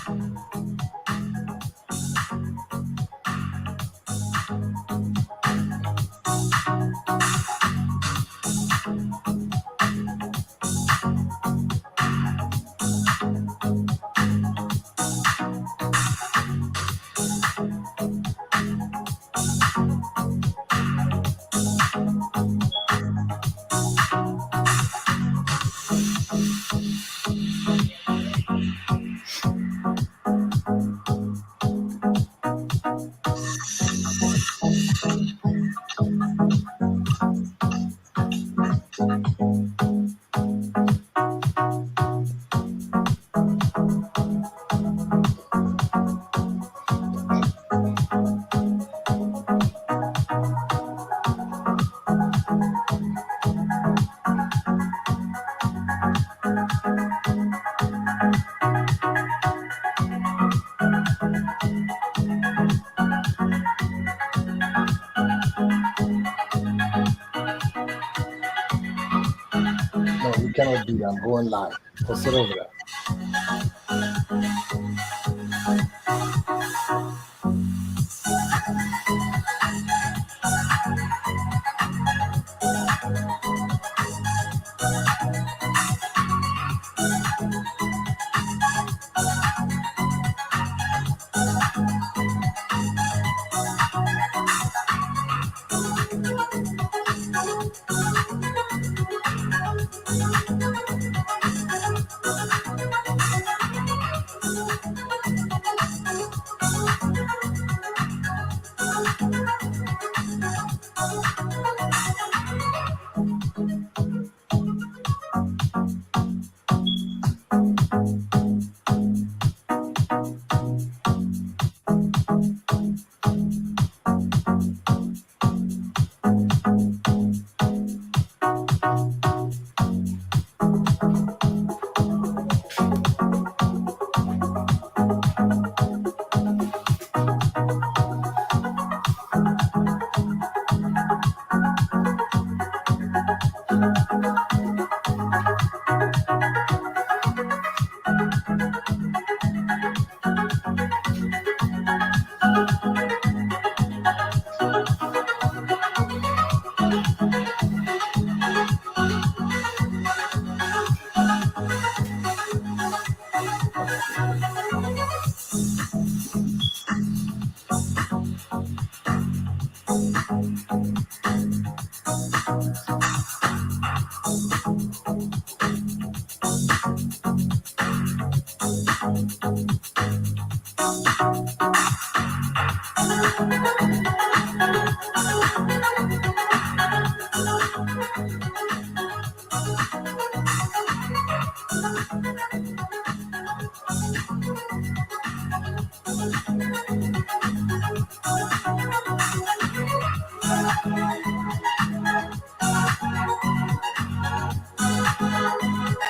No, we cannot do that. I'm going live. Go sit over there.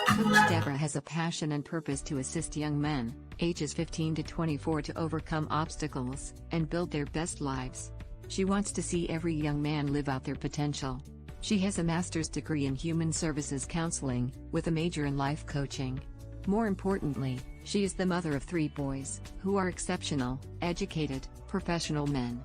Coach Deborah has a passion and purpose to assist young men, ages 15 to 24, to overcome obstacles and build their best lives. She wants to see every young man live out their potential. She has a master's degree in human services counseling, with a major in life coaching. More importantly, she is the mother of 3 boys, who are exceptional, educated, professional men.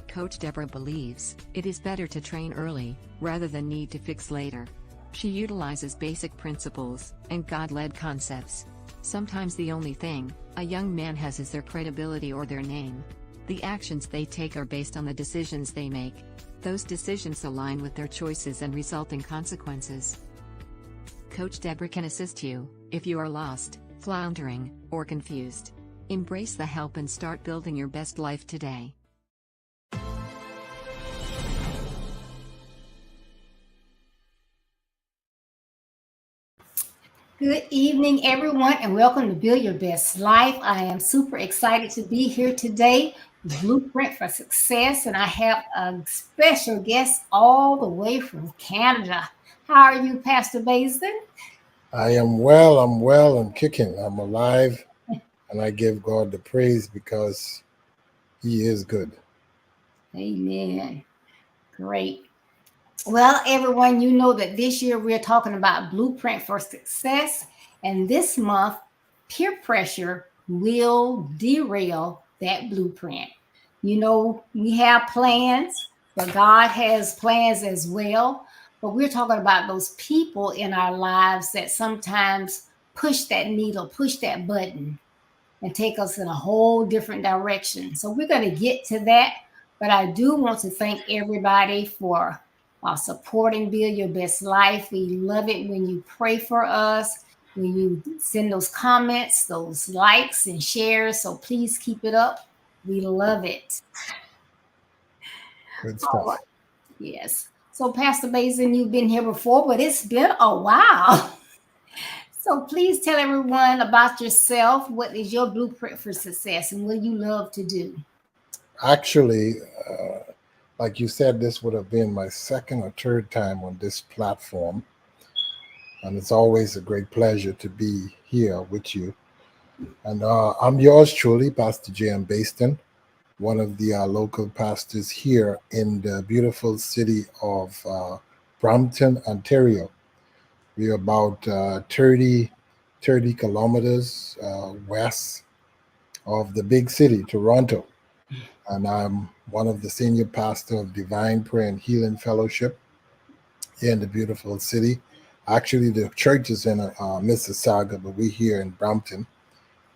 Coach Deborah believes it is better to train early, rather than need to fix later. She utilizes basic principles and God-led concepts. Sometimes the only thing a young man has is their credibility or their name. The actions they take are based on the decisions they make. Those decisions align with their choices and result in consequences. Coach Deborah can assist you if you are lost, floundering, or confused. Embrace the help and start building your best life today. Good evening, everyone, and welcome to Build Your Best Life. I am super excited to be here today with Blueprint for Success, and I have a special guest all the way from Canada. How are you, Pastor Basden? I am well. I'm kicking. I'm alive. And I give God the praise because He is good. Amen. Great. Well, everyone, you know that this year we're talking about Blueprint for Success, and this month, peer pressure will derail that blueprint. You know, we have plans, but God has plans as well. But we're talking about those people in our lives that sometimes push that needle, push that button, and take us in a whole different direction. So we're going to get to that. But I do want to thank everybody for supporting Build Your Best Life. We love it when you pray for us, when you send those comments, those likes and shares. So please keep it up. We love it. Good All stuff. right. Yes. So Pastor Basden, you've been here before, but it's been a while. So please tell everyone about yourself. What is your blueprint for success and what you love to do? Actually, like you said, this would have been my second or third time on this platform. And it's always a great pleasure to be here with you. And I'm yours truly, Pastor J.M. Basden, one of the local pastors here in the beautiful city of Brampton, Ontario. We're about 30 kilometers west of the big city, Toronto. And I'm one of the senior pastor of Divine Prayer and Healing Fellowship here in the beautiful city. Actually, the church is in Mississauga, but we're here in Brampton.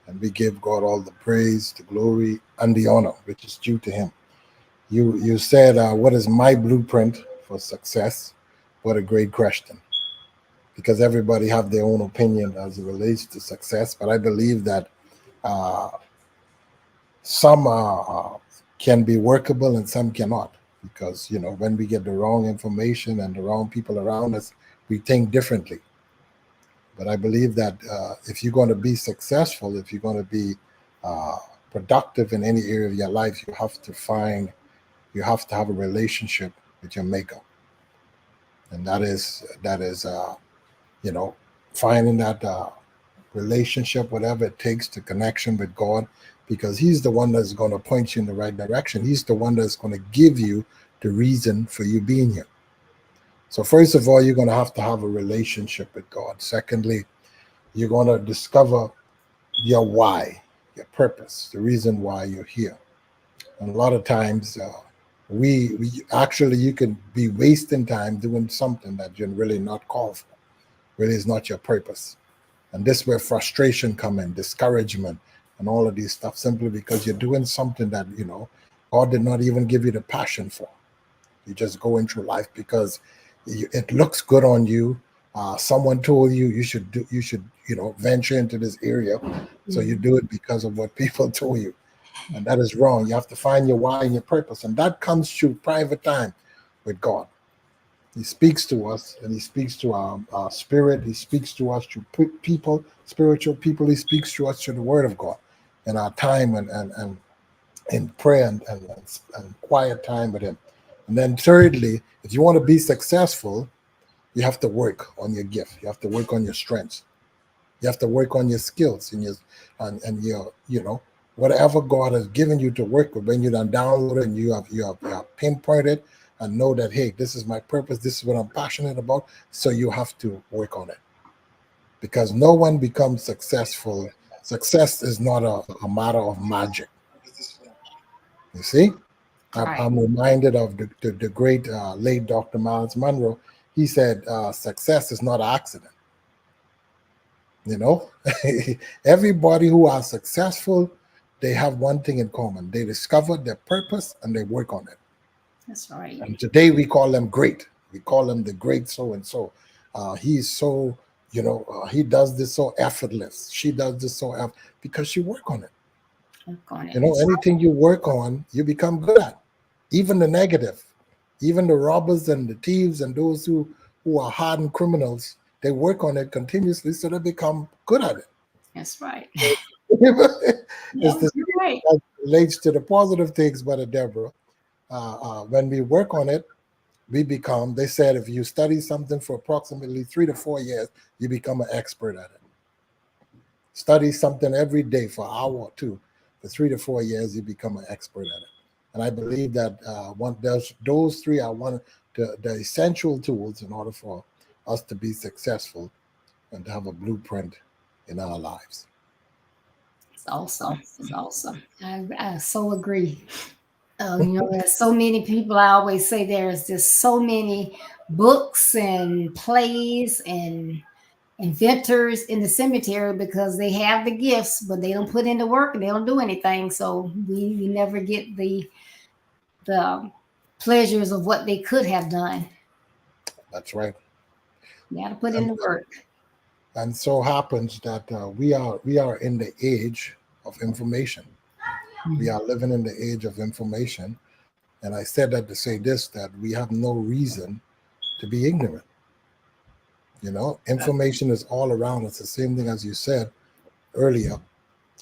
And we give God all the praise, the glory, and the honor, which is due to him. You said, what is my blueprint for success? What a great question. Because everybody have their own opinion as it relates to success. But I believe that some can be workable and some cannot. Because, when we get the wrong information and the wrong people around us, we think differently. But I believe that if you're going to be successful, if you're going to be productive in any area of your life, you have to have a relationship with your maker. And that is finding that relationship, whatever it takes, to connection with God, because he's the one that's going to point you in the right direction. He's the one that's going to give you the reason for you being here. So first of all, you're going to have a relationship with God. Secondly, you're going to discover your why, your purpose, the reason why you're here. And a lot of times, we actually, you can be wasting time doing something that you're really not called for. Really is not your purpose. And this is where frustration come in, discouragement, and all of these stuff, simply because you're doing something that, God did not even give you the passion for. You just going through life because it looks good on you. Someone told you you should venture into this area. So you do it because of what people told you. And that is wrong. You have to find your why and your purpose. And that comes through private time with God. He speaks to us, and he speaks to our spirit. He speaks to us through people, spiritual people. He speaks to us through the word of God and our time and in prayer and quiet time with him. And then thirdly, if you want to be successful, you have to work on your gift. You have to work on your strengths. You have to work on your skills and your whatever God has given you to work with. When you done download it and you have pinpointed and know that, hey, this is my purpose. This is what I'm passionate about. So you have to work on it, because no one becomes successful. Success is not a matter of magic. You see? Right. I'm reminded of the great late Dr. Miles Monroe. He said, success is not an accident. Everybody who are successful, they have one thing in common. They discover their purpose and they work on it. That's right. And today we call them great. We call them the great so-and-so. He's so, he does this so effortless. She does this so because she work on it. Work on it. Anything you work on, you become good at. Even the negative, even the robbers and the thieves and those who are hardened criminals, they work on it continuously, so they become good at it. That's right. It's the same Right. that relates to the positive things, Brother Deborah. When we work on it, they said if you study something for approximately 3 to 4 years, you become an expert at it. Study something every day for an hour or two. For 3 to 4 years, you become an expert at it. And I believe that those three are one of the essential tools in order for us to be successful and to have a blueprint in our lives. It's awesome. It's awesome. I so agree. There's so many people. I always say there's just so many books and plays and inventors in the cemetery because they have the gifts, but they don't put in the work and they don't do anything. So we never get the pleasures of what they could have done. That's right. You got to put in And, the work. and so happens that we are in the age of information. We Mhm. are living in the age of information. And I said that to say this, that we have no reason to be ignorant. Information is all around. It's the same thing as you said earlier.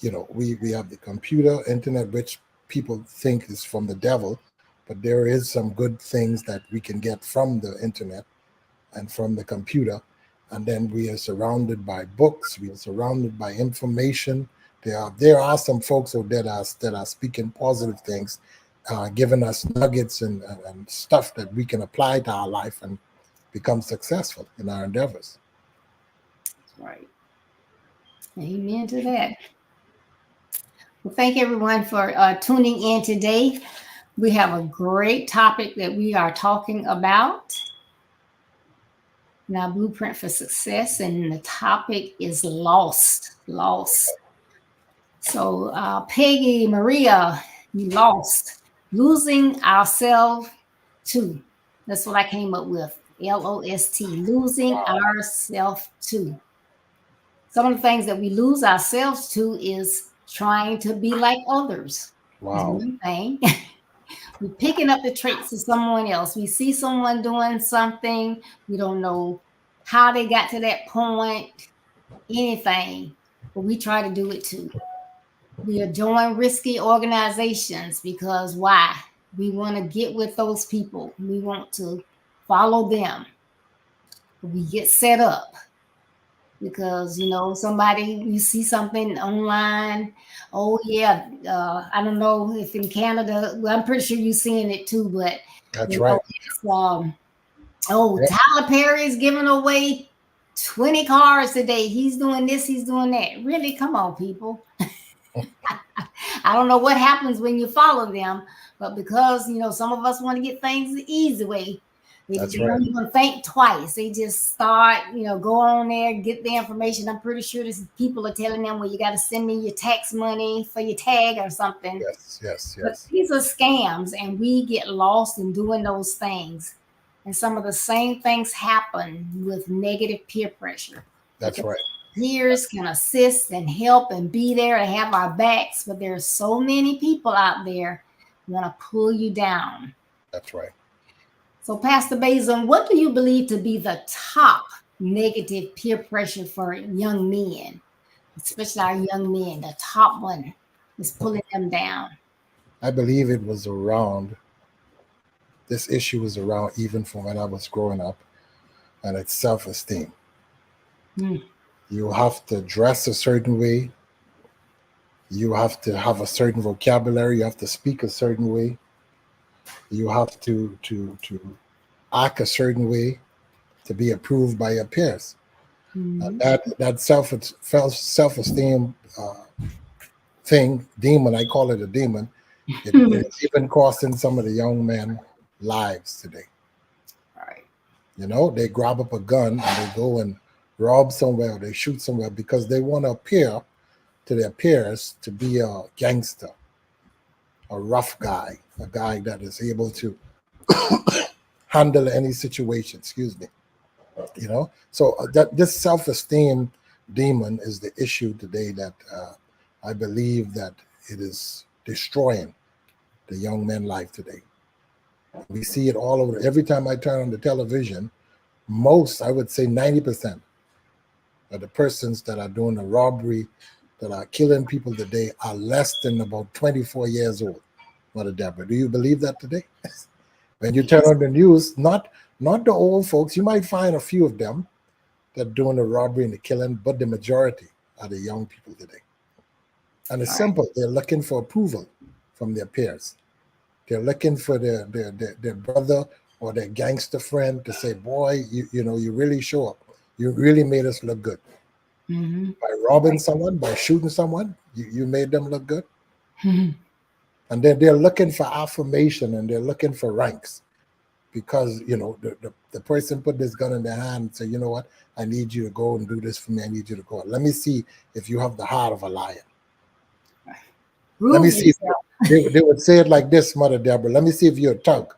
We have the computer, internet, which people think is from the devil, but there is some good things that we can get from the internet and from the computer. And then we are surrounded by books. We are surrounded by information. There are some folks out there that are speaking positive things, giving us nuggets and stuff that we can apply to our life and become successful in our endeavors. Right. Amen to that. Well, thank everyone for tuning in today. We have a great topic that we are talking about. Now, Blueprint for Success, and the topic is lost. Lost. So, Peggy, Maria, you lost. Losing ourselves to. That's what I came up with. LOST. Losing ourselves to. Some of the things that we lose ourselves to is trying to be like others. Is Wow. one thing. We're picking up the traits of someone else. We see someone doing something. We don't know how they got to that point, anything, but we try to do it too. We are join risky organizations because why? We want to get with those people. We want to follow them. We get set up because somebody, you see something online. Oh yeah, I don't know if in Canada, well, I'm pretty sure you're seeing it too, but That's right. it's Tyler Perry is giving away 20 cars today. He's doing this, he's doing that. Really, come on, people. I don't know what happens when you follow them, but because some of us want to get things the easy way, they don't even think twice. They just start, go on there, get the information. I'm pretty sure people are telling them, well, you got to send me your tax money for your tag or something. Yes. But these are scams, and we get lost in doing those things. And some of the same things happen with negative peer pressure. That's right. Peers can assist and help and be there and have our backs, but there's so many people out there who want to pull you down. That's right. So, Pastor Basden, what do you believe to be the top negative peer pressure for young men, especially our young men? The top one is pulling them down. I believe it was around, this issue was around even from when I was growing up, and it's self-esteem. You have to dress a certain way. You have to have a certain vocabulary. You have to speak a certain way. You have to act a certain way to be approved by your peers. That self-esteem thing, demon, I call it a demon. It's even costing some of the young men lives today. Right. They grab up a gun and they go and rob somewhere, or they shoot somewhere because they want to appear to their peers to be a gangster, a rough guy, a guy that is able to handle any situation. Excuse me. So that this self-esteem demon is the issue today that I believe that it is destroying the young men's life today. We see it all over. Every time I turn on the television, I would say 90% of the persons that are doing the robbery, that are killing people today, are less than about 24 years old. Mother Deborah, do you believe that today? When you turn on the news, not the old folks, you might find a few of them that are doing the robbery and the killing, but the majority are the young people today. And it's simple. They're looking for approval from their peers. They're looking for their brother or their gangster friend to say, boy, you really show up. You really made us look good. Mhm. By robbing someone, by shooting someone, you made them look good. Mhm. And then they're looking for affirmation and they're looking for ranks because, the person put this gun in their hand and say, you know what, I need you to go and do this for me. I need you to go. Let me see if you have the heart of a lion. Let me Prove see. yourself. They would say it like this, Mother Deborah. Let me see if you're a tug.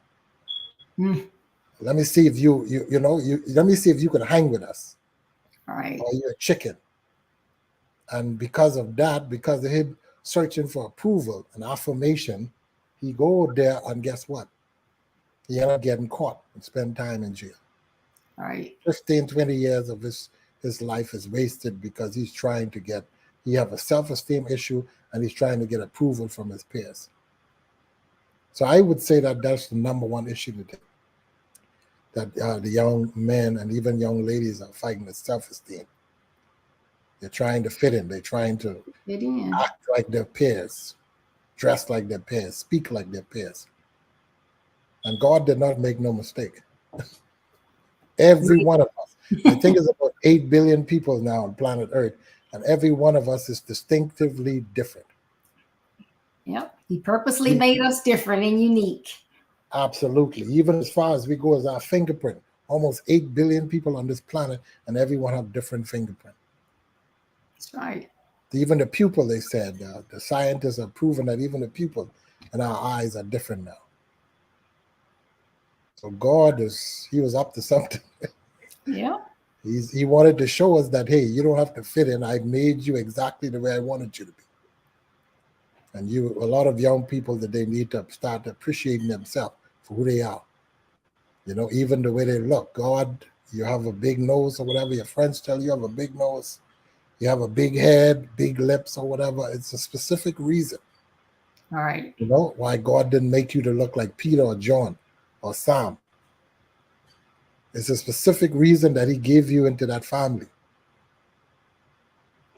Mm. Let me see if let me see if you can hang with us All right. or you're a chicken. And because of that, because of him searching for approval and affirmation, he go there and guess what? He ended up getting caught and spend time in jail. All right. 15, 20 years of his life is wasted because he have a self-esteem issue and he's trying to get approval from his peers. So I would say that that's the number one issue today, that the young men and even young ladies are fighting with self-esteem. They're trying to fit in. They're trying to Fit in. act like their peers, dress like their peers, speak like their peers. And God did not make no mistake. Every one of us. I think it's about 8 billion people now on planet Earth, and every one of us is distinctively different. Yep. He purposely made us different and unique. Absolutely. Even as far as we go as our fingerprint, almost 8 billion people on this planet, and everyone have different fingerprint. That's right. Even the pupil, they said, the scientists have proven that even the pupil and our eyes are different now. So he was up to something. Yeah. He wanted to show us that, hey, you don't have to fit in. I made you exactly the way I wanted you to be. And a lot of young people that they need to start appreciating themselves for who they are. Even the way they look. God, you have a big nose or whatever. Your friends tell you have a big nose. You have a big head, big lips or whatever. It's a specific reason. All right. Why God didn't make you to look like Peter or John or Sam. It's a specific reason that he gave you into that family.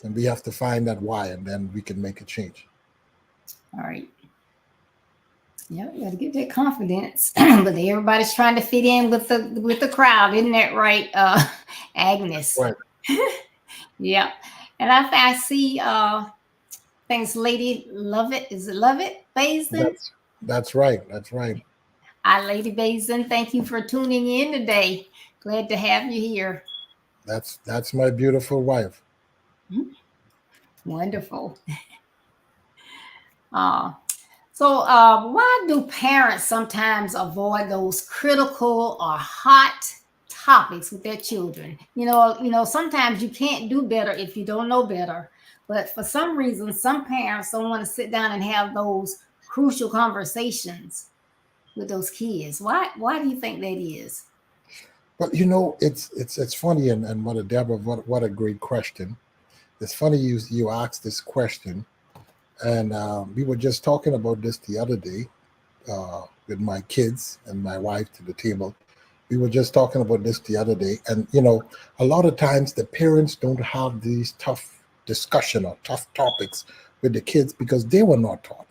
And we have to find that why, and then we can make a change. All right. Yeah, you got to get that confidence. But everybody's trying to fit in with the crowd, isn't that right, Agnes? Right. Yeah. And I see thanks, Lady Love It. Is it Love It? Basden? That's right. That's right. Lady Basden, thank you for tuning in today. Glad to have you here. That's my beautiful wife. Wonderful. So why do parents sometimes avoid those critical or hot topics with their children? Sometimes you can't do better if you don't know better. But for some reason, some parents don't want to sit down and have those crucial conversations with those kids. Why do you think that is? But it's funny, and Mother Deborah, what a great question. It's funny you asked this question, and we were just talking about this the other day with my kids and my wife to the table. We were just talking about this the other day, and a lot of times the parents don't have these tough discussion or tough topics with the kids because they were not taught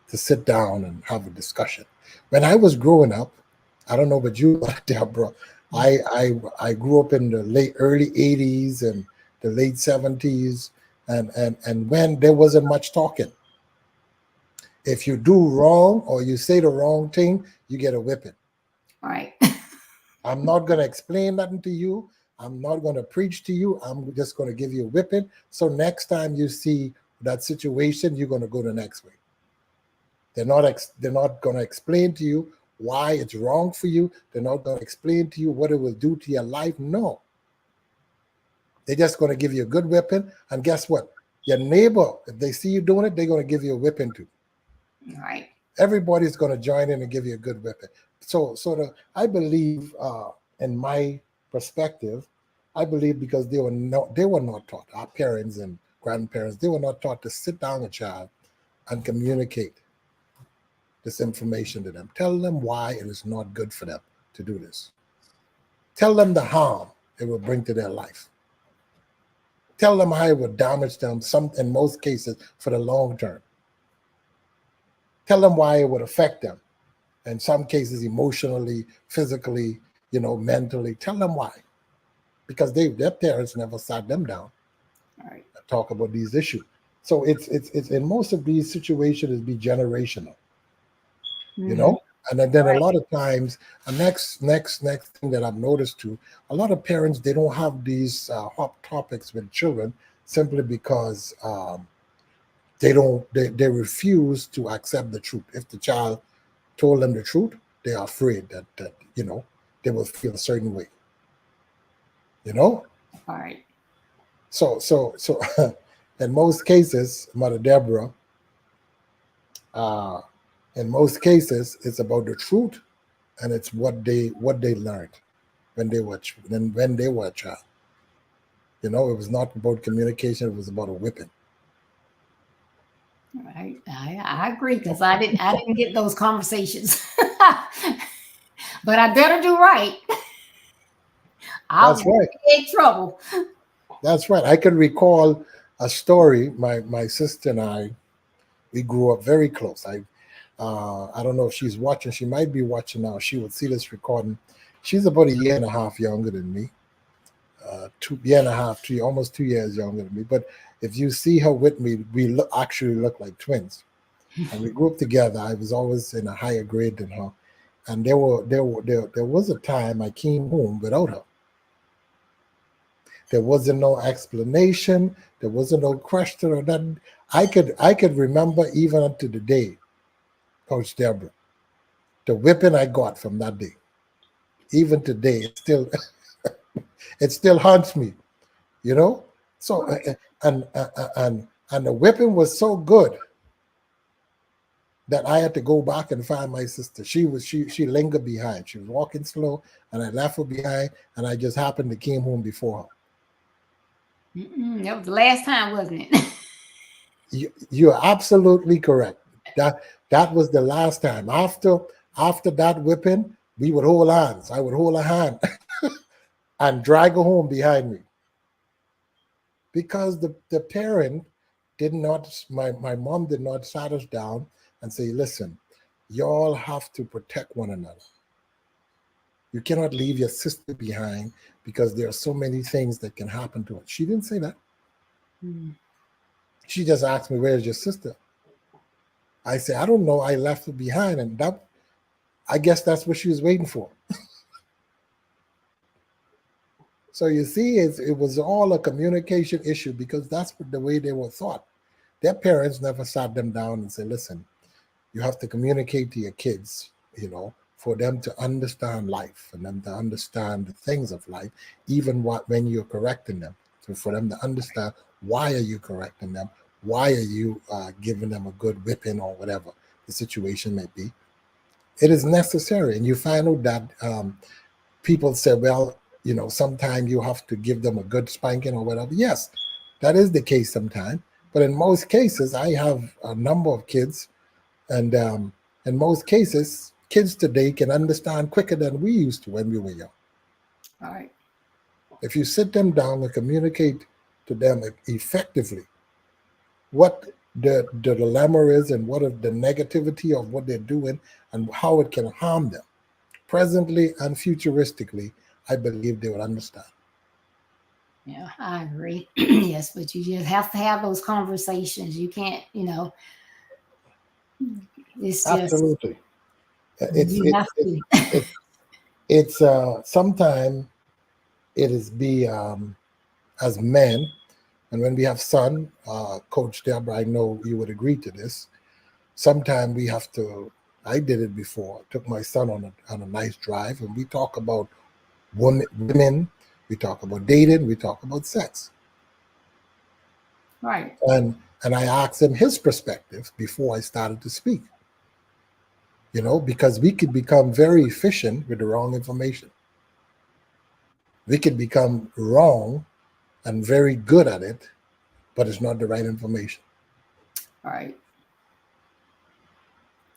to sit down and have a discussion. When I was growing up, I don't know about you, Deborah, I grew up in the early 80s and the late 70s, and when there wasn't much talking. If you do wrong or you say the wrong thing, you get a whipping. All right. I'm not going to explain nothing to you. I'm not going to preach to you. I'm just going to give you a whipping. So next time you see that situation, you're going to go the next way. They're not going to explain to you why it's wrong for you. They're not going to explain to you what it will do to your life. No. They're just going to give you a good whipping. And guess what? Your neighbor, if they see you doing it, they're going to give you a whipping too. All right. Everybody's going to join in and give you a good whipping. So I believe, in my perspective, I believe because they were not taught, our parents and grandparents, they were not taught to sit down a child and communicate this information to them. Tell them why it is not good for them to do this. Tell them the harm it will bring to their life. Tell them how it would damage them, in most cases, for the long term. Tell them why it would affect them. In some cases, emotionally, physically, mentally. Tell them why. Because their parents never sat them down All right. talk about these issues. So it's in most of these situations it be generational, you Mm-hmm. know. And then a Right. lot of times, a next thing that I've noticed too, a lot of parents they don't have these hot topics with children simply because they refuse to accept the truth. If the child told them the truth, they are afraid that they will feel a certain way, you know. All right. So in most cases, Mother Deborah, uh, in most cases, it's about the truth and it's what they learned when they were a child. You know, it was not about communication; it was about a whipping. All right. I agree because I didn't get those conversations. But I better do right. That's I'll right. get in trouble. That's right. I can recall a story. My sister and I, we grew up very close. I don't know if she's watching. She might be watching now. She would see this recording. She's about a year and a half younger than me. 2 year and a half, almost 2 years younger than me. But if you see her with me, actually look like twins. And we grew up together. I was always in a higher grade than her. And there was a time I came home without her. There wasn't no explanation. There wasn't no question or nothing. I could remember even up to the day, Coach Deborah, the whipping I got from that day. Even today, it still haunts me. You know. So Right. and the whipping was so good that I had to go back and find my sister. She lingered behind. She was walking slow, and I left her behind, and I just happened to came home before her. That was the last time, wasn't it? You're absolutely correct. That was the last time. After that whipping, we would hold hands. I would hold a hand and drag her home behind me because the parent did not. My mom did not sat us down and say, "Listen, y'all have to protect one another. You cannot leave your sister behind because there are so many things that can happen to her." She didn't say that. Mm. She just asked me, "Where's your sister?" I said, "I don't know. I left her behind," and that I guess that's what she was waiting for. So you see, it was all a communication issue because that's the way they were thought. Their parents never sat them down and said, "Listen, you have to communicate to your kids, for them to understand life and them to understand the things of life, even when you're correcting them. So for them to understand why are you correcting them, why are you giving them a good whipping or whatever the situation may be. It is necessary, and you find out that people say, well, sometimes you have to give them a good spanking or whatever. Yes, that is the case sometimes. But in most cases, I have a number of kids, and in most cases, kids today can understand quicker than we used to when we were young. All right. If you sit them down and communicate to them effectively what the dilemma is and what the negativity of what they're doing and how it can harm them presently and futuristically, I believe they will understand. Yeah, I agree. Yes, but you just have to have those conversations. You can't, it's just Absolutely. It's you it, have it, to. it it's sometimes it is be as men, and when we have son, Coach Deborah, I know you would agree to this. Sometimes we have to. I did it before. Took my son on a nice drive, and we talk about women. We talk about dating. We talk about sex, Right. and I asked him his perspective before I started to speak. Because we could become very efficient with the wrong information. We could become wrong and very good at it, but it's not the right information. Right.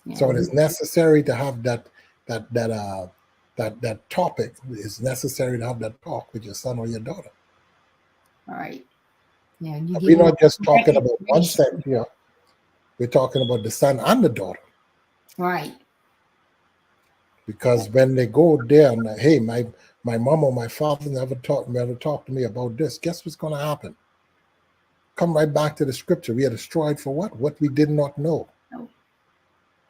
Yeah. So it is necessary to have that topic. It's necessary to have that talk with your son or your daughter. All right. Yeah. You We're give them not just correct talking about one information. sex here. We're talking about the son and the daughter. Right. Because when they go there and hey, my mom or my father never talked to me about this, guess what's going to happen? come right back to the scripture. We are destroyed for what? What we did not know. No.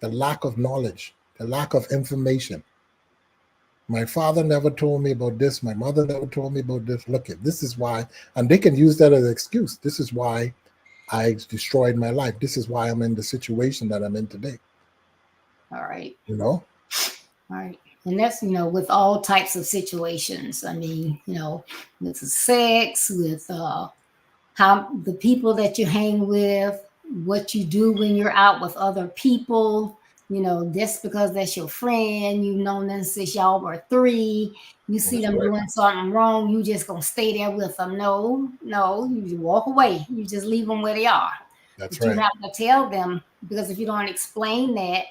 The lack of knowledge, the lack of information. My father never told me about this. My mother never told me about this. Look, this is why, and they can use that as an excuse. This is why I destroyed my life. This is why I'm in the situation that I'm in today. All right. You know? All right. And that's, with all types of situations. I mean, with sex, with how the people that you hang with, what you do when you're out with other people, just because that's your friend, you've known them since y'all were 3, you see That's them right. doing something wrong, you just gonna stay there with them. No, you walk away. You just leave them where they are. That's But you right. have to tell them, because if you don't explain that,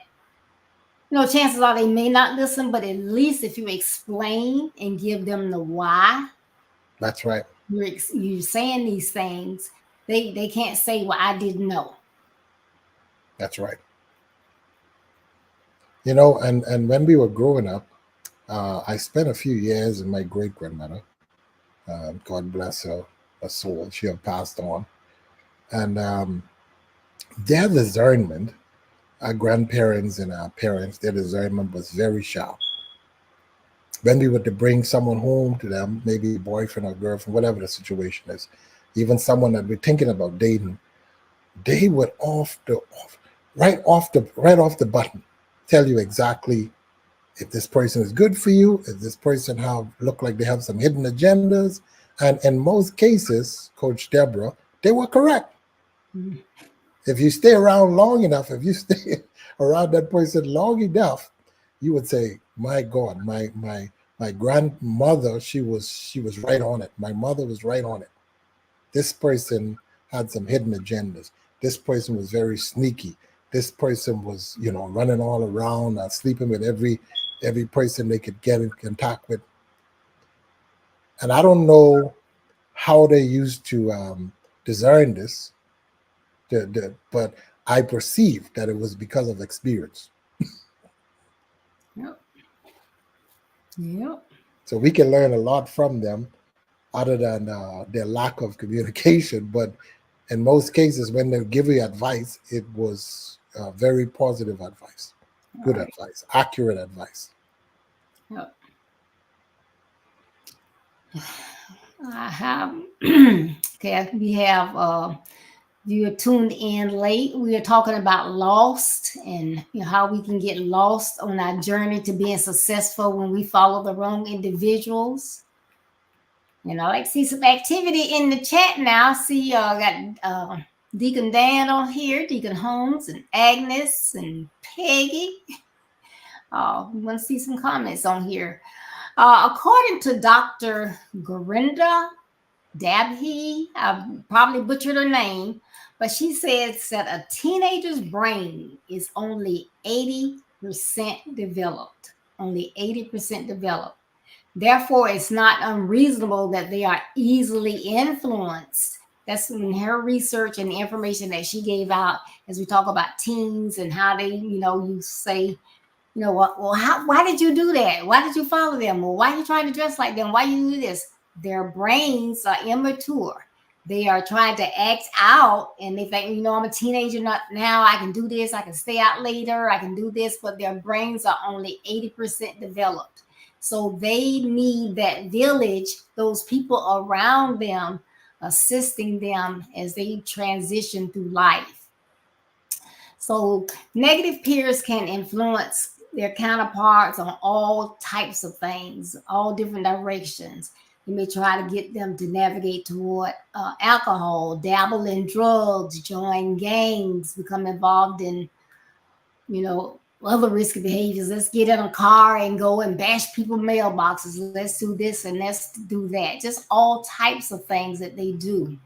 chances are they may not listen, but at least if you explain and give them the why That's right. you're saying these things, they can't say, well, I didn't know. That's right. And when we were growing up, I spent a few years with my great grandmother. God bless her soul. She had passed on. And their discernment, our grandparents and our parents, their discernment was very sharp. When we were to bring someone home to them, maybe a boyfriend or girlfriend, whatever the situation is, even someone that we're thinking about dating, they would right off the button tell you exactly if this person is good for you, if this person look like they have some hidden agendas. And in most cases, Coach Deborah, they were correct. Mm-hmm. If you stay around long enough, if you stay around that person long enough, you would say, my God, my grandmother, she was right on it. My mother was right on it. This person had some hidden agendas. This person was very sneaky. This person was, running all around, sleeping with every person they could get in contact with. And I don't know how they used to discern this, but I perceived that it was because of experience. Yep. Yep. So we can learn a lot from them, other than their lack of communication. But in most cases, when they give you advice, it was very positive advice, good advice, accurate advice. Yep. I have okay, we have you are tuned in late. We are talking about lost, and how we can get lost on our journey to being successful when we follow the wrong individuals. I like to see some activity in the chat now. I see got Deacon Dan on here, Deacon Holmes and Agnes and Peggy. We want to see some comments on here. According to Dr. Gorinda Dabhi, I probably butchered her name, but she says that a teenager's brain is only 80% developed. Only 80% developed. Therefore, it's not unreasonable that they are easily influenced. That's in her research and the information that she gave out as we talk about teens and how they, you say, why did you do that? Why did you follow them? Well, why are you trying to dress like them? Why you do this? Their brains are immature. They are trying to act out, and they think, I'm a teenager now. I can do this. I can stay out later. I can do this, but their brains are only 80% developed. So they need that village, those people around them, assisting them as they transition through life. So negative peers can influence their counterparts on all types of things, all different directions. You may try to get them to navigate toward alcohol, dabble in drugs, join gangs, become involved in, other risky behaviors. Let's get in a car and go and bash people's mailboxes. Let's do this and let's do that. Just all types of things that they do.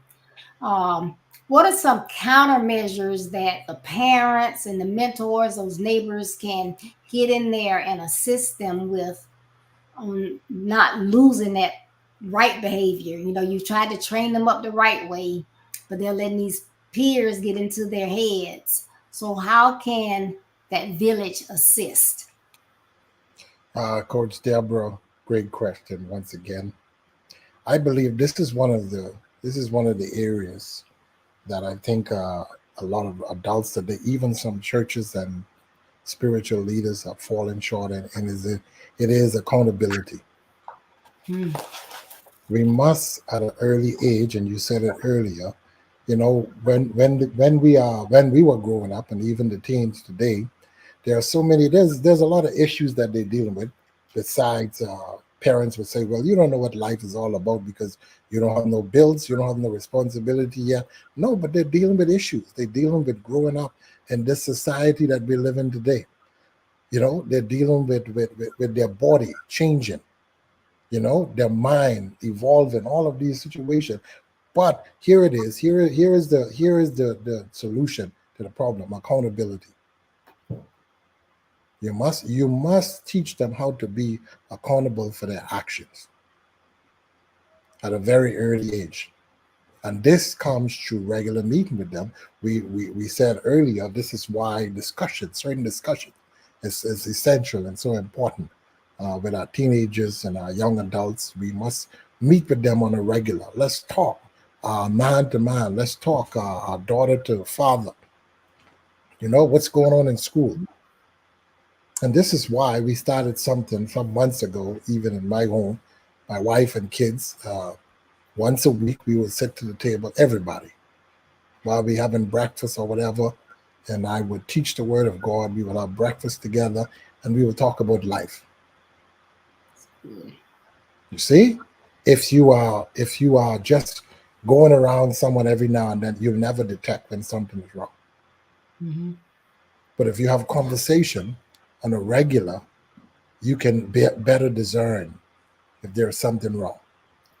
What are some countermeasures that the parents and the mentors, those neighbors, can get in there and assist them with on not losing that right behavior? You tried to train them up the right way, but they're letting these peers get into their heads. So how can that village assist? Coach Deborah, great question once again. I believe this is one of the areas that I think a lot of adults today, even some churches and spiritual leaders, are falling short, and it is accountability. Mm. We must, at an early age, and you said it earlier, when we were growing up, and even the teens today, there are so many. There's a lot of issues that they're dealing with. Besides, parents would say, "Well, you don't know what life is all about because you don't have no bills, you don't have no responsibility yet." No, but they're dealing with issues. They're dealing with growing up in this society that we live in today. They're dealing with their body changing. Their mind evolving. All of these situations. But here it is. Here is the solution to the problem: accountability. You must teach them how to be accountable for their actions at a very early age. And this comes through regular meeting with them. We said earlier, this is why certain discussion is essential and so important with our teenagers and our young adults. We must meet with them on a regular. Let's talk man to man. Let's talk our daughter to father. What's going on in school. And this is why we started something some months ago, even in my home, my wife and kids. Once a week, we would sit to the table, everybody, while we having breakfast or whatever. And I would teach the word of God. We would have breakfast together and we would talk about life. You see, if you are just going around someone every now and then, you'll never detect when something is wrong. Mm-hmm. But if you have conversation on a regular, you can better discern if there's something wrong.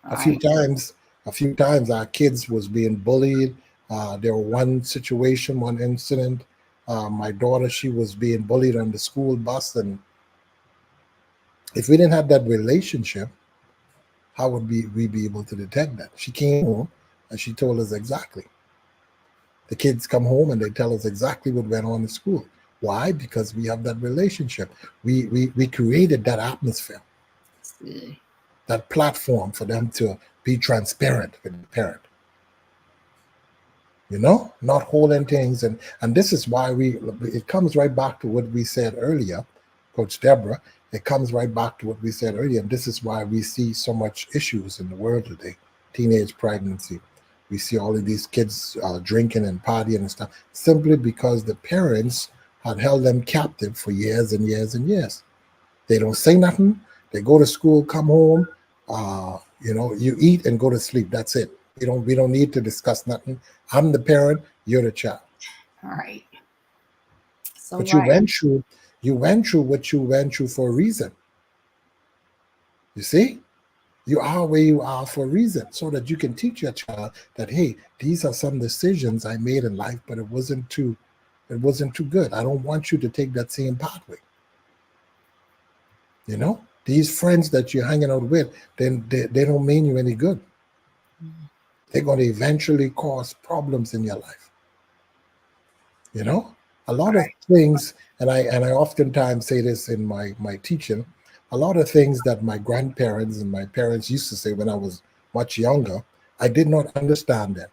A few Right. times our kids was being bullied. There were one situation, one incident. My daughter, she was being bullied on the school bus, and if we didn't have that relationship, how would we be able to detect that? She came home and she told us exactly. The kids come home and they tell us exactly what went on in school. Why? Because we have that relationship. We created that atmosphere, That's good. that platform for them to be transparent with the parent. Not holding things. And this is why it comes right back to what we said earlier, Coach Deborah. It comes right back to what we said earlier. And this is why we see so much issues in the world today. Teenage pregnancy. We see all of these kids drinking and partying and stuff, simply because the parents had held them captive for years and years and years. They don't say nothing. They go to school, come home, you eat and go to sleep. That's it. We don't need to discuss nothing. I'm the parent, you're the child. All right. So But you right. went through what you went through for a reason. You see? You are where you are for a reason, so that you can teach your child that, hey, these are some decisions I made in life, but it wasn't too good. I don't want you to take that same pathway. These friends that you're hanging out with, then they don't mean you any good. They're going to eventually cause problems in your life. A lot of Right. things, and I oftentimes say this in my teaching, a lot of things that my grandparents and my parents used to say when I was much younger, I did not understand them.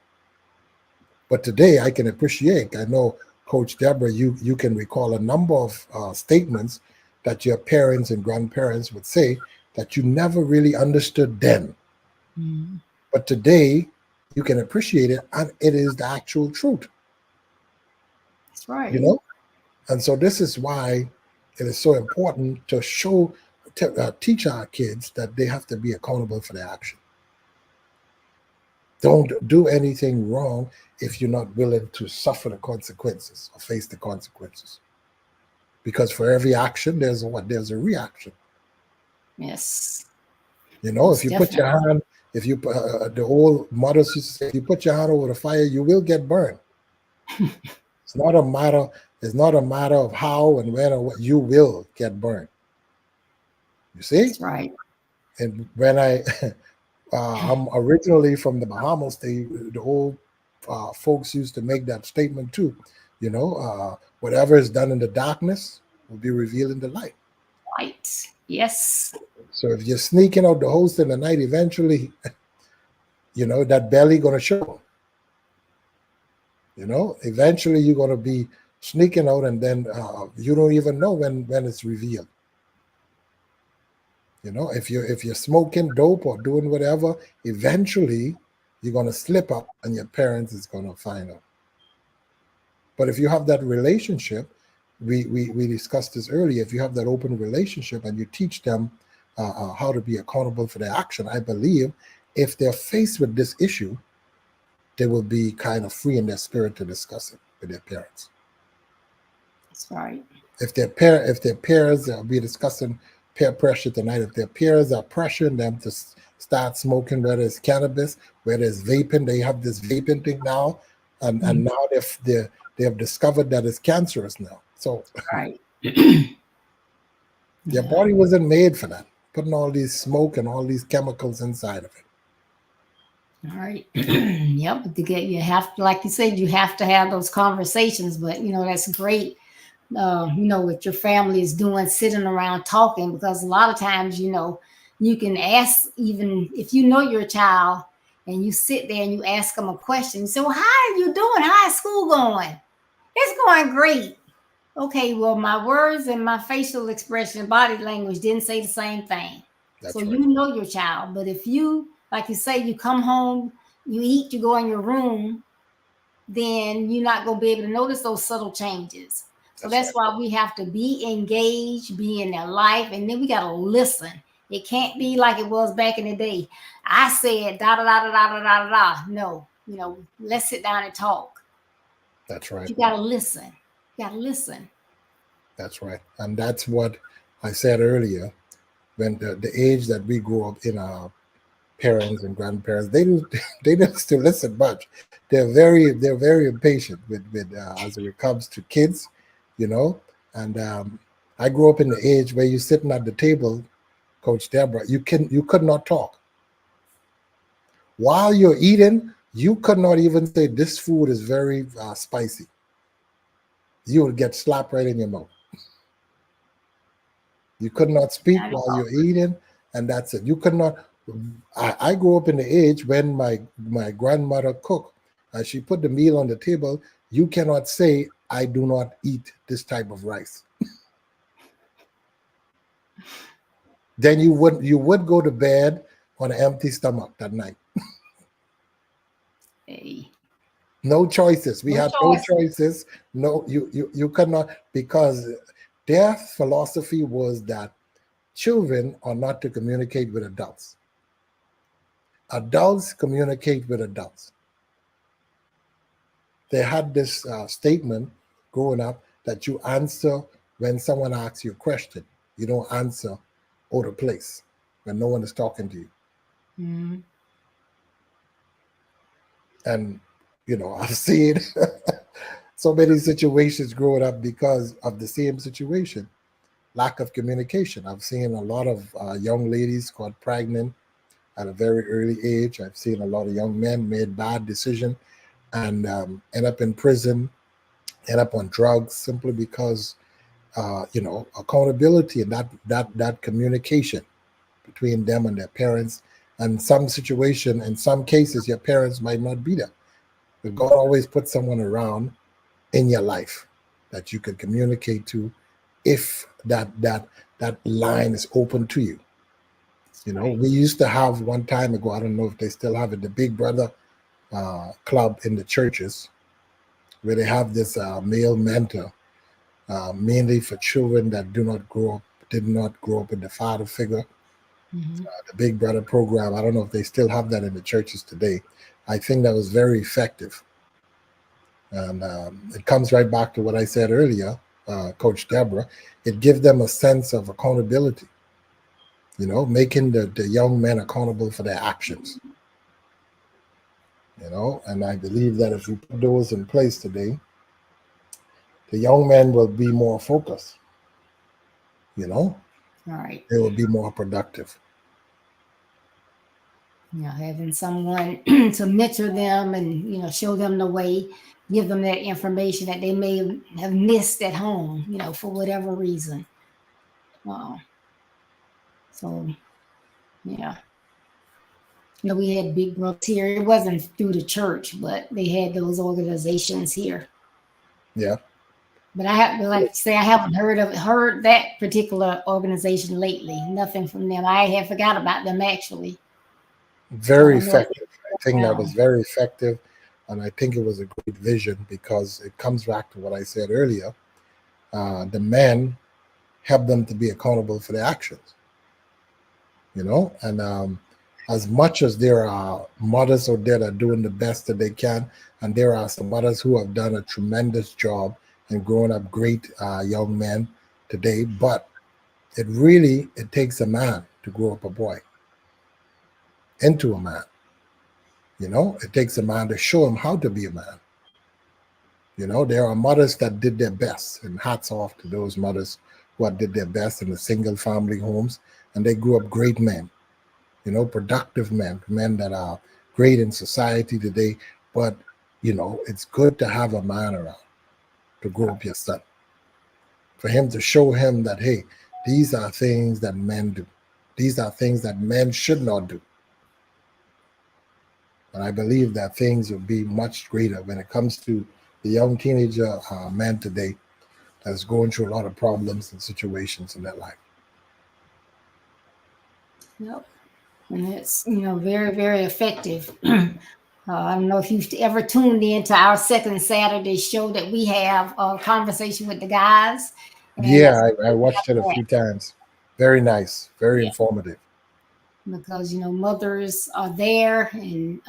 But today I can appreciate. I know, Coach Deborah, you can recall a number of statements that your parents and grandparents would say that you never really understood then. Mm. But today you can appreciate it, and it is the actual truth. That's You right. know, and so this is why it is so important to teach our kids that they have to be accountable for their action. Don't do anything wrong if you're not willing to suffer the consequences or face the consequences. Because for every action, there's a reaction. Yes. If Most you put your definitely. hand, if you the old mothers used to say, if you put your hand over the fire, you will get burned. It's not a matter. It's not a matter of how and when or what, you will get burned. You see? That's right. And when I'm originally from the Bahamas, the old folks used to make that statement too. Whatever is done in the darkness will be revealed in the light. Right. Yes. So if you're sneaking out the host in the night, eventually, that belly gonna show. Eventually you're going to be sneaking out, and then you don't even know when it's revealed. If you're smoking dope or doing whatever, eventually you're going to slip up and your parents is going to find out. But if you have that relationship, we discussed this earlier, if you have that open relationship and you teach them how to be accountable for their action, I believe if they're faced with this issue, they will be kind of free in their spirit to discuss it with their parents. That's right. If their peers be discussing peer pressure tonight, if their peers are pressuring them to start smoking, whether it's cannabis, whether it's vaping, they have this vaping thing now, and now they have discovered that it's cancerous now. So Right. your body wasn't made for that, putting all these smoke and all these chemicals inside of it. All right. Yep. But you have to, like you said, you have to have those conversations. But that's great. What your family is doing, sitting around talking, because a lot of times, you can ask, even if you know your child, and you sit there and you ask them a question. So, how are you doing? How is school going? It's going great. Okay, well, my words and my facial expression, body language didn't say the same thing. That's So right. you know your child. But if you, like you say, you come home, you eat, you go in your room, then you're not going to be able to notice those subtle changes. So that's why we have to be engaged, be in their life, and then we got to listen. It can't be like it was back in the day. I said da da da da da da da da. No, let's sit down and talk. That's right. You got to listen. You got to listen. That's right. And that's what I said earlier, when the age that we grew up in, our parents and grandparents, they don't still listen much. They're very impatient with as it comes to kids, And I grew up in the age where you're sitting at the table, Coach Deborah, you could not talk while you're eating. You could not even say this food is very spicy. You would get slapped right in your mouth. You could not speak while you're eating, and that's it. You could not. I grew up in the age when my grandmother cooked, and she put the meal on the table. You cannot say, I do not eat this type of rice. Then you would go to bed on an empty stomach that night. Hey. No choices. We had no choices. No, you could not, because their philosophy was that children are not to communicate with adults. Adults communicate with adults. They had this statement growing up that you answer when someone asks you a question. You don't answer out of place when no one is talking to you. Mm-hmm. And, I've seen so many situations growing up because of the same situation, lack of communication. I've seen a lot of young ladies got pregnant at a very early age. I've seen a lot of young men made bad decisions and end up in prison, end up on drugs, simply because accountability and that communication between them and their parents. And some situation, in some cases, your parents might not be there, but God always puts someone around in your life that you can communicate to, if that line is open to you. We used to have one time ago, I don't know if they still have it, the Big Brother club in the churches, where they have this male mentor, mainly for children that did not grow up with the father figure. Mm-hmm. The Big Brother program, I don't know if they still have that in the churches today. I think that was very effective. And it comes right back to what I said earlier, Coach Deborah. It gives them a sense of accountability, making the young men accountable for their actions. And I believe that if we put those in place today, the young men will be more focused. All right. They will be more productive. Having someone to mentor them and, show them the way, give them that information that they may have missed at home, for whatever reason. Wow. So, yeah. we had big brothers here. It wasn't through the church, but they had those organizations here. Yeah. But I have, like you say, I haven't heard that particular organization lately. Nothing from them. I had forgot about them actually. So I Very don't know if effective. I think they're that was around. very effective. And I think it was a great vision because it comes back to what I said earlier. The men help them to be accountable for their actions, and as much as there are mothers out there that are doing the best that they can, and there are some mothers who have done a tremendous job and growing up great young men today, but it takes a man to grow up a boy into a man. It takes a man to show him how to be a man. There are mothers that did their best, and hats off to those mothers who did their best in the single family homes, and they grew up great men, productive men, men that are great in society today. But, it's good to have a man around to grow up your son, for him to show him that, hey, these are things that men do. These are things that men should not do. And I believe that things will be much greater when it comes to the young teenager man today that's going through a lot of problems and situations in their life. Yep. And it's very, very effective. I don't know if you've ever tuned in to our second Saturday show that we have a conversation with the guys, and that's Yeah, I watched it a few times. Very nice, very yeah, informative. because mothers are there, and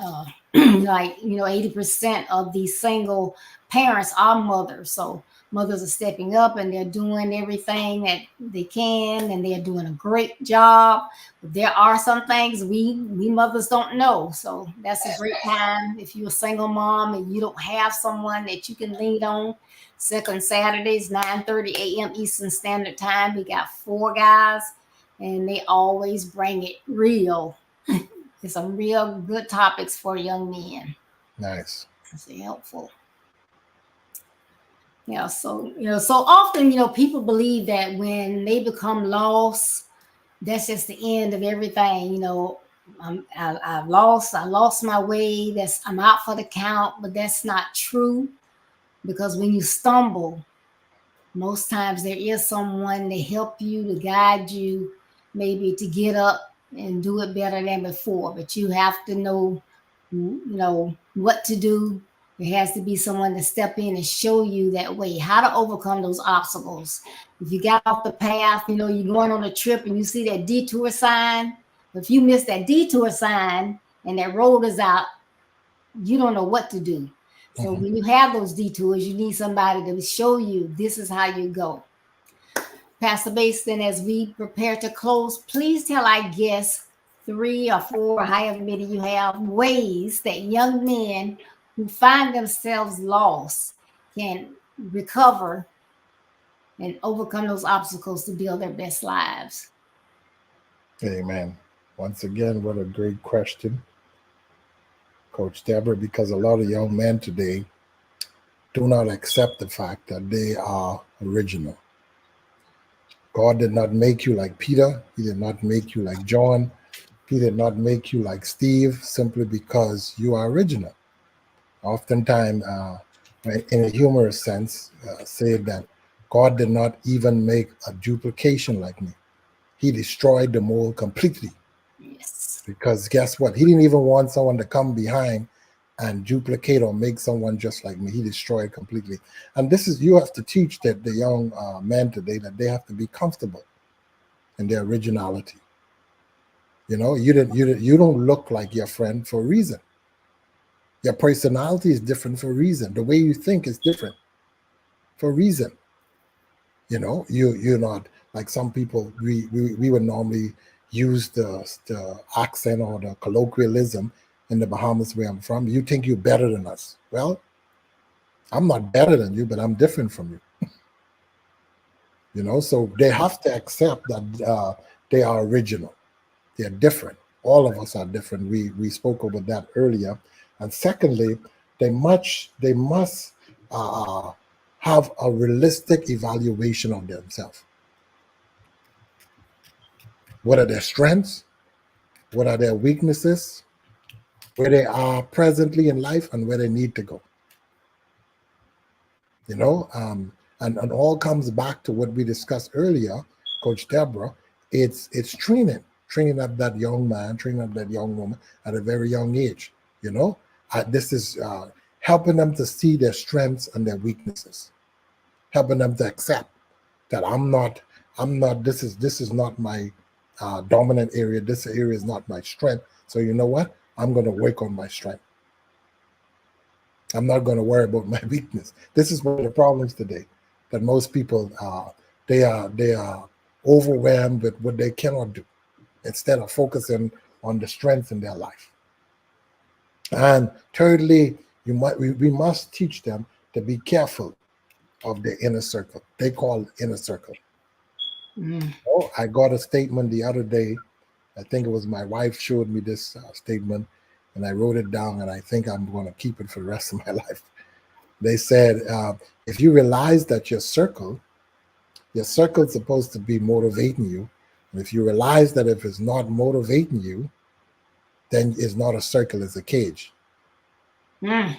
like 80% of these single parents are mothers. So mothers are stepping up and they're doing everything that they can, and they're doing a great job. But there are some things we mothers don't know. So that's a great time if you're a single mom and you don't have someone that you can lean on. Second Saturdays, 9:30 a.m. Eastern Standard Time. We got 4 guys, and they always bring it real. It's some real good topics for young men. Nice. It's helpful. Yeah, so so often, people believe that when they become lost, that's just the end of everything. I lost my way. I'm out for the count, but that's not true, because when you stumble, most times there is someone to help you, to guide you, maybe to get up and do it better than before. But you have to know what to do. There has to be someone to step in and show you that way, how to overcome those obstacles. If you got off the path, you're going on a trip and you see that detour sign. If you miss that detour sign and that road is out, you don't know what to do. So Mhm. when you have those detours, you need somebody to show you this is how you go. Pastor Basden, as we prepare to close, please tell our guests 3 or 4, however many you have, ways that young men who find themselves lost can recover and overcome those obstacles to build their best lives. Amen. Once again, what a great question, Coach Deborah, because a lot of young men today do not accept the fact that they are original. God did not make you like Peter. He did not make you like John. He did not make you like Steve simply because you are original. Oftentimes, in a humorous sense, say that God did not even make a duplication like me. He destroyed the mold completely. Yes. Because guess what? He didn't even want someone to come behind and duplicate or make someone just like me. He destroyed completely. And this is, you have to teach that the young men today that they have to be comfortable in their originality. You don't look like your friend for a reason. Your personality is different for a reason. The way you think is different for a reason. You're not like some people. We would normally use the accent or the colloquialism in the Bahamas where I'm from. You think you're better than us. Well, I'm not better than you, but I'm different from you. So they have to accept that they are original. They're different. All of us are different. We spoke about that earlier. And secondly, they must uh, have a realistic evaluation of themselves. What are their strengths? What are their weaknesses? where they are presently in life and where they need to go. You know, and all comes back to what we discussed earlier, Coach Deborah. It's training up that young man, training up that young woman at a very young age. You know, this is helping them to see their strengths and their weaknesses, helping them to accept that I'm not. This is not my dominant area. This area is not my strength. So you know what? I'm going to work on my strength. I'm not going to worry about my weakness. This is one of the problems today, that most people they are overwhelmed with what they cannot do instead of focusing on the strengths in their life. And thirdly, we must teach them to be careful of the inner circle. They call inner circle. Mm. Oh, I got a statement the other day. I think it was my wife showed me this statement, and I wrote it down, and I think I'm going to keep it for the rest of my life. They said, if you realize that your circle is supposed to be motivating you, and if you realize that if it's not motivating you, then it's not a circle, it's a cage. Mm.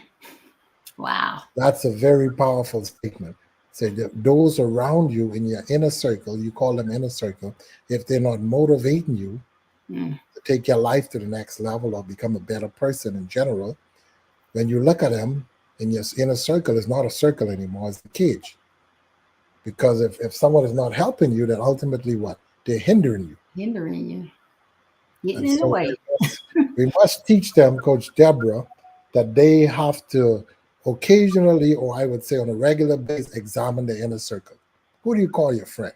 Wow. That's a very powerful statement. Say that those around you in your inner circle, you call them inner circle, if they're not motivating you Mm. to take your life to the next level or become a better person in general, when you look at them in your inner circle, it's not a circle anymore, it's a cage. Because if someone is not helping you, then ultimately what? They're hindering you. Hindering you. Getting And in the so way. we must teach them, Coach Deborah, that they have to occasionally, or I would say on a regular basis, examine the inner circle. Who do you call your friend?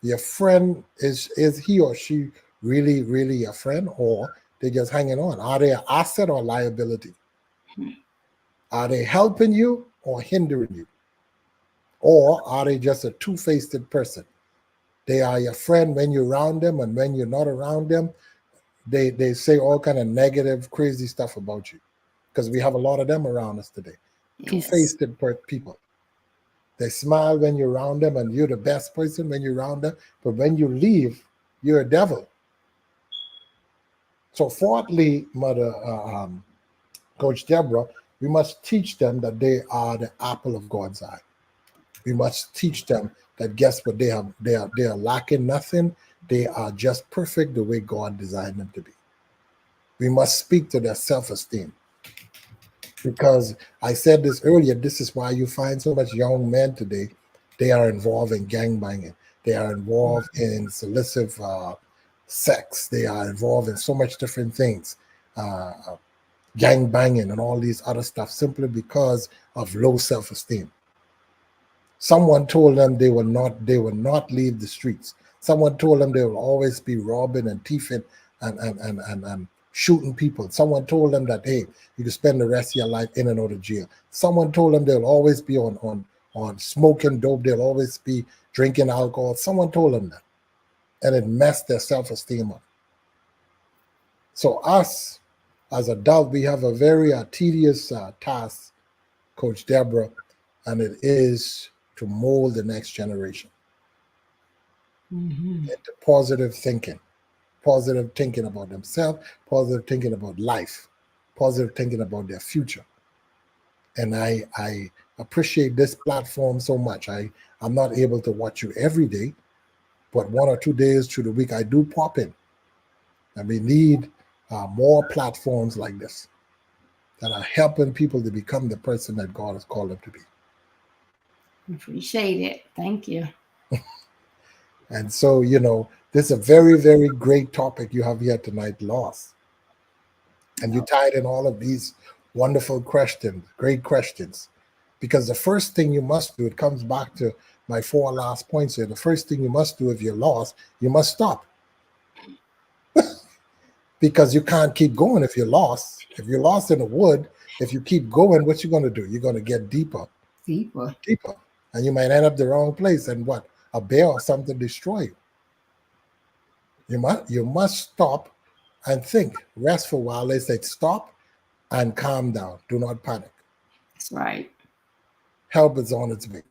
Your friend, is he or she really your friend, or they just hanging on? Are they an asset or liability? Are they helping you or hindering you? Or are they just a two-faced person? They are your friend when you're around them, and when you're not around them, they say all kind of negative, crazy stuff about you. Because we have a lot of them around us today. Yes. Two-faced people. They smile when you're around them, and you're the best person when you're around them. But when you leave, you're a devil. So, fourthly, Mother Coach Deborah, we must teach them that they are the apple of God's eye. We must teach them that guess what, they are lacking nothing. They are just perfect the way God designed them to be. We must speak to their self-esteem, because I said this earlier. This is why you find so much young men today. They are involved in gang banging. They are involved in solicit sex. They are involved in so much different things, uh, gang banging and all these other stuff, simply because of low self-esteem. Someone told them they will not leave the streets. Someone told them they will always be robbing and thieving and shooting people. Someone told them that, hey, you can spend the rest of your life in and out of jail. Someone told them they'll always be on smoking dope. They'll always be drinking alcohol. Someone told them that, and it messed their self-esteem up. So us as adults, we have a very tedious task, Coach Deborah, and it is to mold the next generation Mm-hmm. into positive thinking about themselves, positive thinking about life, positive thinking about their future. And I appreciate this platform so much. I'm not able to watch you every day, but 1 or 2 days through the week I do pop in, and we need more platforms like this that are helping people to become the person that God has called them to be. Appreciate it. Thank you. And so, this is a very, very great topic you have here tonight, loss. And you tied in all of these wonderful questions, great questions. Because the first thing you must do, it comes back to my four last points here. The first thing you must do if you're lost, you must stop. Because you can't keep going if you're lost. If you're lost in the wood, if you keep going, what you going to do? You're going to get deeper, Deeper. deeper. And you might end up the wrong place, and what? A bear or something destroy you. You must stop and think. Rest for a while. They say stop and calm down. Do not panic. That's right. Help is on its way.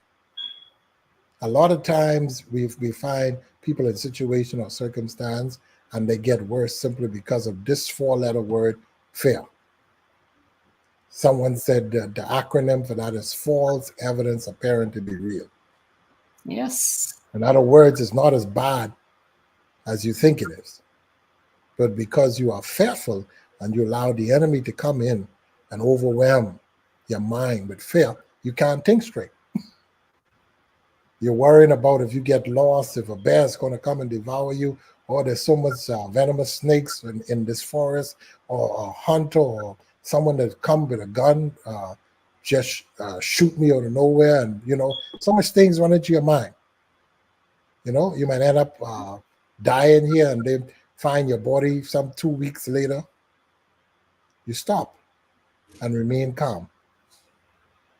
A lot of times we find people in situation or circumstance, and they get worse simply because of this four-letter word, fear. Someone said that the acronym for that is false evidence appearing to be real. Yes. In other words, it's not as bad as you think it is. But because you are fearful and you allow the enemy to come in and overwhelm your mind with fear, you can't think straight. You're worrying about if you get lost, if a bear is going to come and devour you, or there's so much venomous snakes in this forest, or a hunter, or someone that come with a gun, just shoot me out of nowhere. And, so much things run into your mind. You might end up dying here and then find your body some 2 weeks later. You stop and remain calm.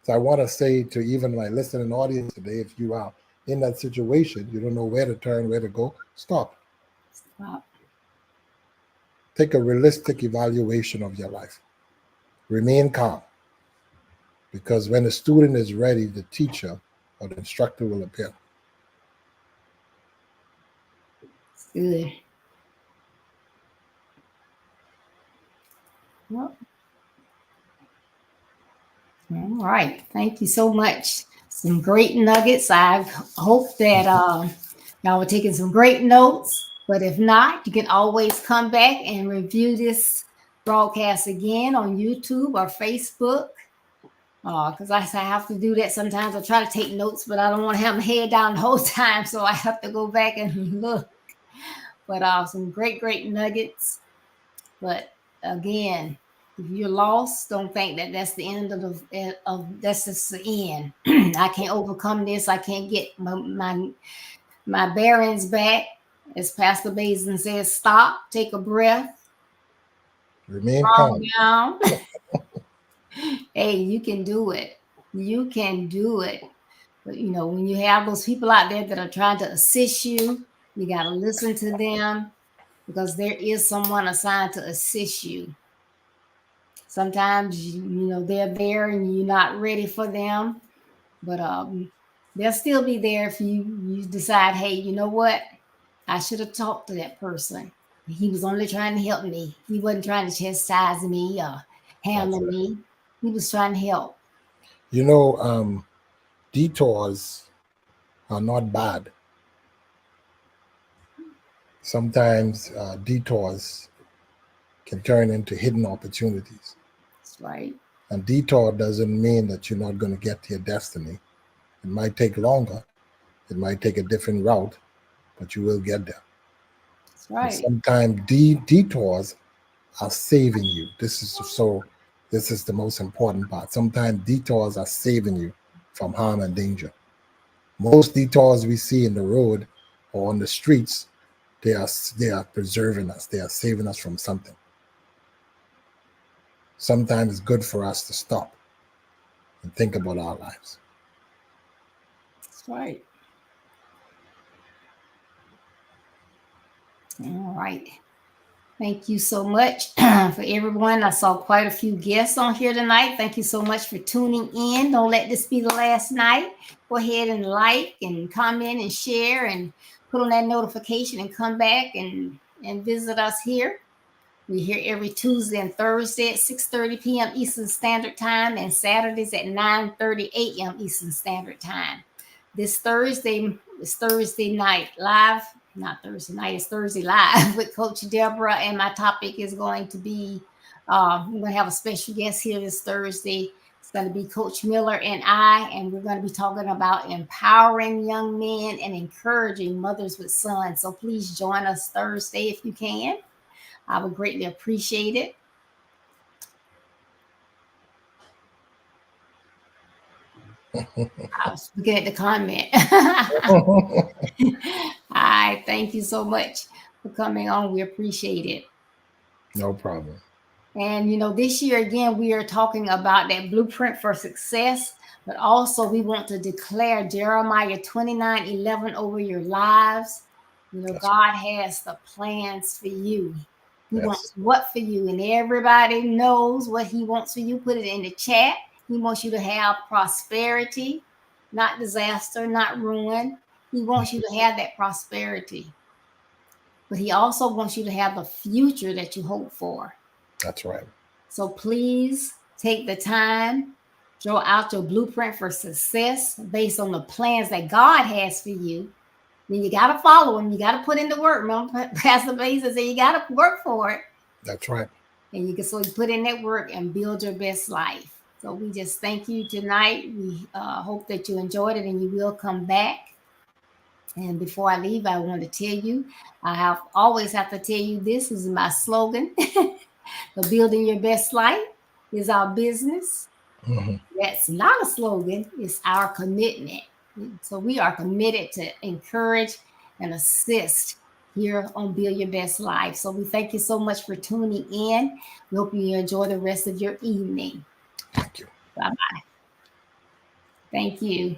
So I want to say to even my listening audience today, if you are in that situation, you don't know where to turn, where to go, stop. Stop. Take a realistic evaluation of your life. Remain calm. Because when the student is ready, the teacher or the instructor will appear. Good. Well, all right. Thank you so much. Some great nuggets. I hope that y'all were taking some great notes. But if not, you can always come back and review this broadcast again on YouTube or Facebook. Because I have to do that sometimes. I try to take notes, but I don't want to have my head down the whole time. So I have to go back and look. But some great nuggets. But again, if you're lost, don't think that that's the end that's just the end. I can't overcome this. I can't get my bearings back. As Pastor Basden says, stop, take a breath, Remain calm calm. down. Hey, you can do it. You can do it. But when you have those people out there that are trying to assist you, you got to listen to them, because there is someone assigned to assist you. Sometimes they're there and you're not ready for them, but they'll still be there if you decide, hey, you know what? I should have talked to that person. He was only trying to help me. He wasn't trying to chastise me or handle me. He was trying to help. Detours are not bad. Sometimes detours can turn into hidden opportunities. That's right. And detour doesn't mean that you're not going to get to your destiny. It might take longer. It might take a different route, but you will get there. That's right. And sometimes detours are saving you. This is the most important part. Sometimes detours are saving you from harm and danger. Most detours we see in the road or on the streets, they are preserving us. They are saving us from something. Sometimes it's good for us to stop and think about our lives. That's right. All right. Thank you so much for everyone. I saw quite a few guests on here tonight. Thank you so much for tuning in. Don't let this be the last night. Go ahead and like and comment and share and put on that notification and come back and visit us here. We're here every Tuesday and Thursday at 6:30 p.m. Eastern Standard Time and Saturdays at 9:30 a.m. Eastern Standard Time. This Thursday is Thursday night live. Not Thursday night, it's Thursday live with Coach Deborah. And my topic is going to be, we're going to have a special guest here this Thursday. It's going to be Coach Miller and we're going to be talking about empowering young men and encouraging mothers with sons. So please join us Thursday if you can. I would greatly appreciate it. I was looking at the comment. Hi, thank you so much for coming on. We appreciate it. No problem. And, this year, again, we are talking about that blueprint for success, but also we want to declare Jeremiah 29:11 over your lives. God has the plans for you. He wants what for you? And everybody knows what he wants for you. Put it in the chat. He wants you to have prosperity, not disaster, not ruin. He wants you to have that prosperity. but he also wants you to have the future that you hope for. That's right. So please take the time, draw out your blueprint for success based on the plans that God has for you. Then you got to follow them. You got to put in the work. Remember, Pastor Basden said you got to work for it. That's right. And you put in that work and build your best life. So we just thank you tonight. We hope that you enjoyed it and you will come back. And before I leave, I want to tell you, always have to tell you, this is my slogan. The building your best life is our business. Mm-hmm. That's not a slogan, it's our commitment. So we are committed to encourage and assist here on Build Your Best Life. So we thank you so much for tuning in. We hope you enjoy the rest of your evening. Thank you. Bye-bye. Thank you.